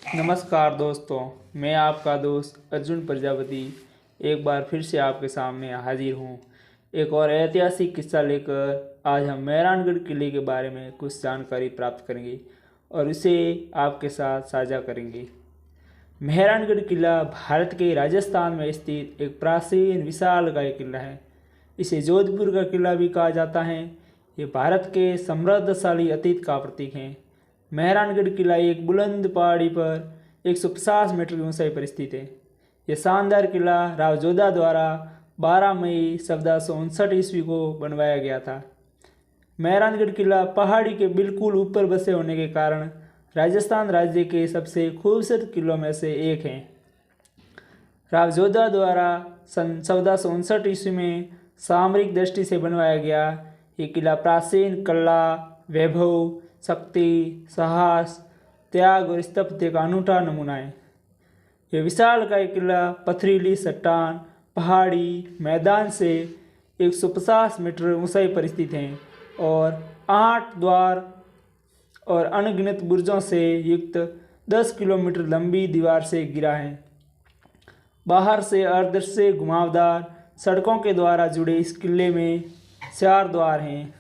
नमस्कार दोस्तों, मैं आपका दोस्त अर्जुन प्रजापति एक बार फिर से आपके सामने हाजिर हूँ। एक और ऐतिहासिक किस्सा लेकर आज हम मेहरानगढ़ किले के बारे में कुछ जानकारी प्राप्त करेंगे और इसे आपके साथ साझा करेंगे। मेहरानगढ़ किला भारत के राजस्थान में स्थित एक प्राचीन विशालकाय किला है। इसे जोधपुर का किला भी कहा जाता है। ये भारत के समृद्धशाली अतीत का प्रतीक है। मेहरानगढ़ किला एक बुलंद पहाड़ी पर 150 मीटर की ऊंचाई पर स्थित है। यह शानदार किला राव जोधा द्वारा 12 मई 1459 ईस्वी को बनवाया गया था। मेहरानगढ़ किला पहाड़ी के बिल्कुल ऊपर बसे होने के कारण राजस्थान राज्य के सबसे खूबसूरत किलों में से एक है। राव जोधा द्वारा सन 1459 ईस्वी में सामरिक दृष्टि से बनवाया गया ये किला प्राचीन कला, वैभव, शक्ति, साहस, त्याग और स्थापत्य का अनूठा नमूना है। यह विशालकाय किला पथरीली चट्टान, पहाड़ी मैदान से 150 मीटर ऊंचाई पर स्थित है और 8 द्वार और अनगिनत बुर्जों से युक्त 10 किलोमीटर लंबी दीवार से घिरा है। बाहर से अदृश्य घुमावदार सड़कों के द्वारा जुड़े इस किले में 4 द्वार हैं।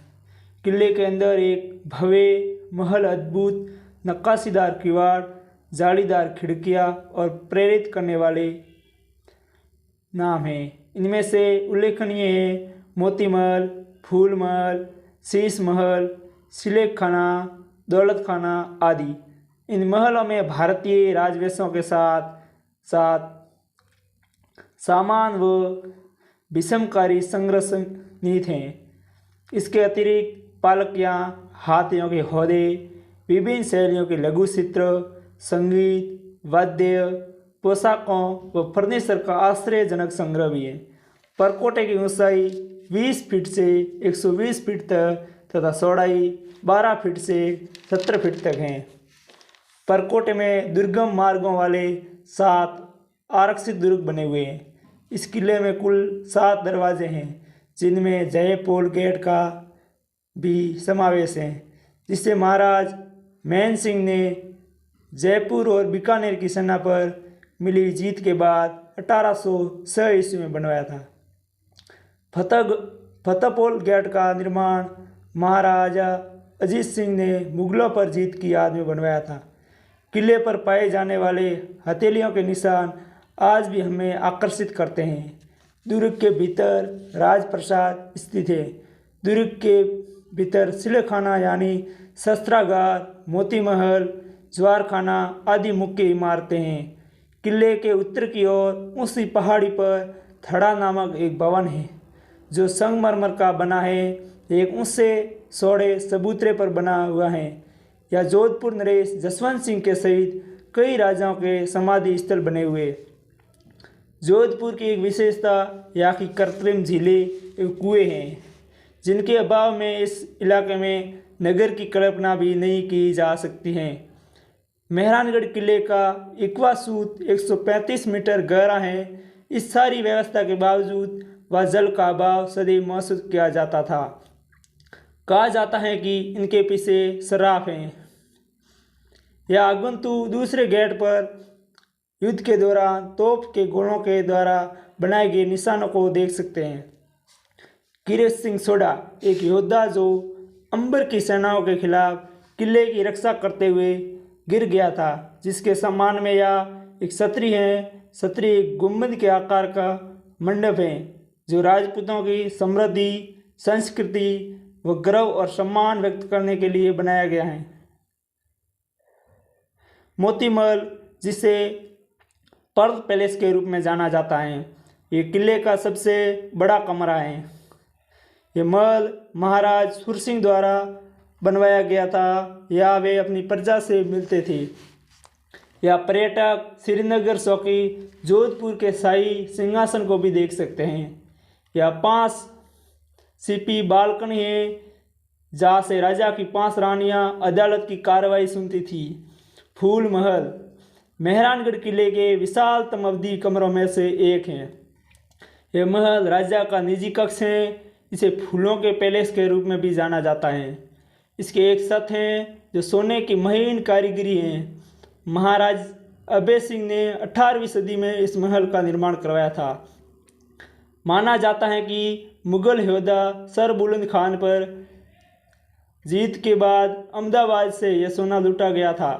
किले के अंदर एक भव्य महल, अद्भुत नक्काशीदार किवाड़, जालीदार खिड़कियां और प्रेरित करने वाले नाम हैं। इनमें से उल्लेखनीय है मोती महल, फूल महल, शीश महल, सिलेख खाना, दौलत खाना आदि। इन महलों में भारतीय राजवंशों के साथ साथ सामान व विषमकारी संग्रह निहित हैं। इसके अतिरिक्त पालकियाँ, हाथियों के हौदे, विभिन्न शैलियों के लघु चित्र, संगीत, वाद्य, पोशाकों व फर्नीचर का आश्चर्यजनक संग्रह भी है। परकोटे की ऊंचाई 20 फीट से 120 फीट तक तथा चौड़ाई 12 फीट से 70 फीट तक है। परकोटे में दुर्गम मार्गों वाले 7 आरक्षित दुर्ग बने हुए हैं। इस किले में कुल 7 दरवाजे हैं, जिनमें जयपोल गेट का भी समावेश है, जिसे महाराज मान सिंह ने जयपुर और बीकानेर की सेना पर मिली जीत के बाद 1806 ईस्वी में बनवाया था। फतेहपोल गेट का निर्माण महाराजा अजीत सिंह ने मुगलों पर जीत की याद में बनवाया था। किले पर पाए जाने वाले हथेलियों के निशान आज भी हमें आकर्षित करते हैं। दुर्ग के भीतर राजप्रसाद स्थित है। दुर्ग के भीतर सिलेखाना यानी शस्त्रागार, मोती महल, ज्वारखाना आदि मुख्य इमारतें हैं। किले के उत्तर की ओर ऊंची पहाड़ी पर थड़ा नामक एक भवन है, जो संगमरमर का बना है। एक ऊंचे चौड़े चबूतरे पर बना हुआ है। यह जोधपुर नरेश जसवंत सिंह के सहित कई राजाओं के समाधि स्थल बने हुए। जोधपुर की एक विशेषता यहाँ की कृत्रिम झीलें एवं कुएं हैं, जिनके अभाव में इस इलाके में नगर की कल्पना भी नहीं की जा सकती है। मेहरानगढ़ किले का इक्वासूत 135 मीटर गहरा है। इस सारी व्यवस्था के बावजूद वह जल का अभाव सदैव महसूस किया जाता था। कहा जाता है कि इनके पीछे सराफ हैं। यह आगंतुक दूसरे गेट पर युद्ध के दौरान तोप के गोलों के द्वारा बनाए गए निशानों को देख सकते हैं। कीरत सिंह सोढ़ा एक योद्धा जो अंबर की सेनाओं के खिलाफ किले की रक्षा करते हुए गिर गया था, जिसके सम्मान में यह एक छतरी है। छतरी एक गुंबद के आकार का मंडप है, जो राजपूतों की समृद्धि, संस्कृति व गर्व और सम्मान व्यक्त करने के लिए बनाया गया है। मोती महल, जिसे पर्ल पैलेस के रूप में जाना जाता है, ये किले का सबसे बड़ा कमरा है। ये महल महाराज सुरसिंह द्वारा बनवाया गया था। या वे अपनी प्रजा से मिलते थे। या पर्यटक श्रीनगर चौकी, जोधपुर के शाही सिंहासन को भी देख सकते हैं। या 5 सीपी बालकनी है, जहाँ से राजा की 5 रानियाँ अदालत की कार्रवाई सुनती थी। फूल महल मेहरानगढ़ किले के विशालतम अवधि कमरों में से एक है। यह महल राजा का निजी कक्ष है। इसे फूलों के पैलेस के रूप में भी जाना जाता है। इसके एक छत हैं जो सोने की महीन कारीगरी हैं। महाराज अभय सिंह ने 18वीं सदी में इस महल का निर्माण करवाया था। माना जाता है कि मुगल योद्धा सर बुलंद खान पर जीत के बाद अहमदाबाद से यह सोना लूटा गया था।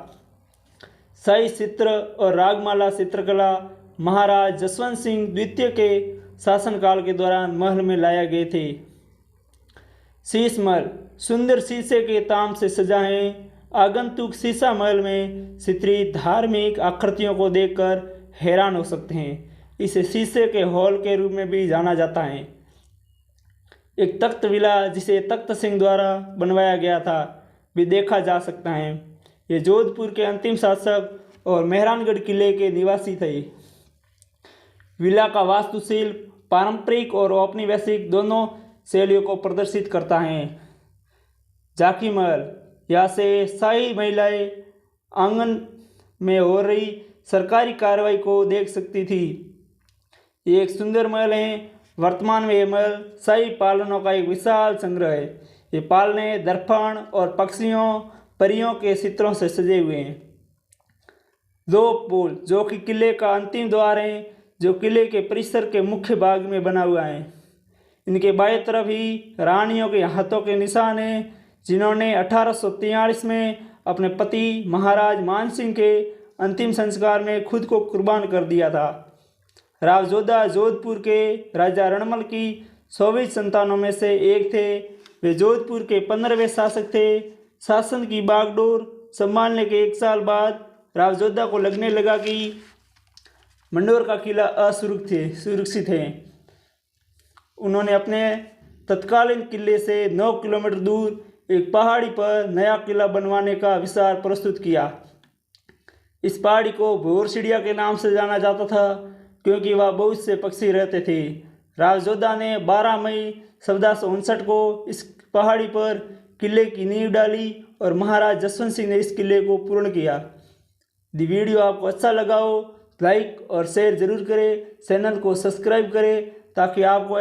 शाही चित्र और रागमाला चित्रकला महाराज जसवंत सिंह द्वितीय के शासनकाल के दौरान महल में लाए गए थे। शीश महल सुंदर शीशे के ताम से सजा है। आगंतुक शीशा महल में चित्रित धार्मिक आकृतियों को देखकर हैरान हो सकते हैं। इसे शीशे के हॉल के रूप में भी जाना जाता है। एक तख्त विला जिसे तख्त सिंह द्वारा बनवाया गया था भी देखा जा सकता है। ये जोधपुर के अंतिम शासक और मेहरानगढ़ किले के निवासी थे। विला का वास्तुशिल्प पारंपरिक और औपनिवेशिक दोनों शैलियों को प्रदर्शित करता है। झांकी महल यहाँ से शाही महिलाएं आंगन में हो रही सरकारी कार्रवाई को देख सकती थी। ये एक सुंदर महल है। वर्तमान में यह महल शाही पालनों का एक विशाल संग्रह है। ये पालने दर्पण और पक्षियों परियों के चित्रों से सजे हुए हैं। दो पुल जो कि किले का अंतिम द्वार है, जो किले के परिसर के मुख्य भाग में बना हुआ है। इनके बाएं तरफ ही रानियों के हाथों के निशान हैं, जिन्होंने 1843 में अपने पति महाराज मान सिंह के अंतिम संस्कार में खुद को कुर्बान कर दिया था। राव जोधा जोधपुर के राजा रणमल की 24 संतानों में से एक थे। वे जोधपुर के 15वें शासक थे। शासन की बागडोर संभालने के 1 साल बाद राव जोधा को लगने लगा कि मंडोर का किला सुरक्षित है। उन्होंने अपने तत्कालीन किले से 9 किलोमीटर दूर एक पहाड़ी पर नया किला बनवाने का विचार प्रस्तुत किया। इस पहाड़ी को भोरसिडिया के नाम से जाना जाता था, क्योंकि वह बहुत से पक्षी रहते थे। राव जोधा ने 12 मई 1459 को इस पहाड़ी पर किले की नींव डाली और महाराज जसवंत सिंह ने इस किले को पूर्ण किया। यदि वीडियो आपको अच्छा लगा हो लाइक और शेयर जरूर करें। चैनल को सब्सक्राइब करें ताकि आपको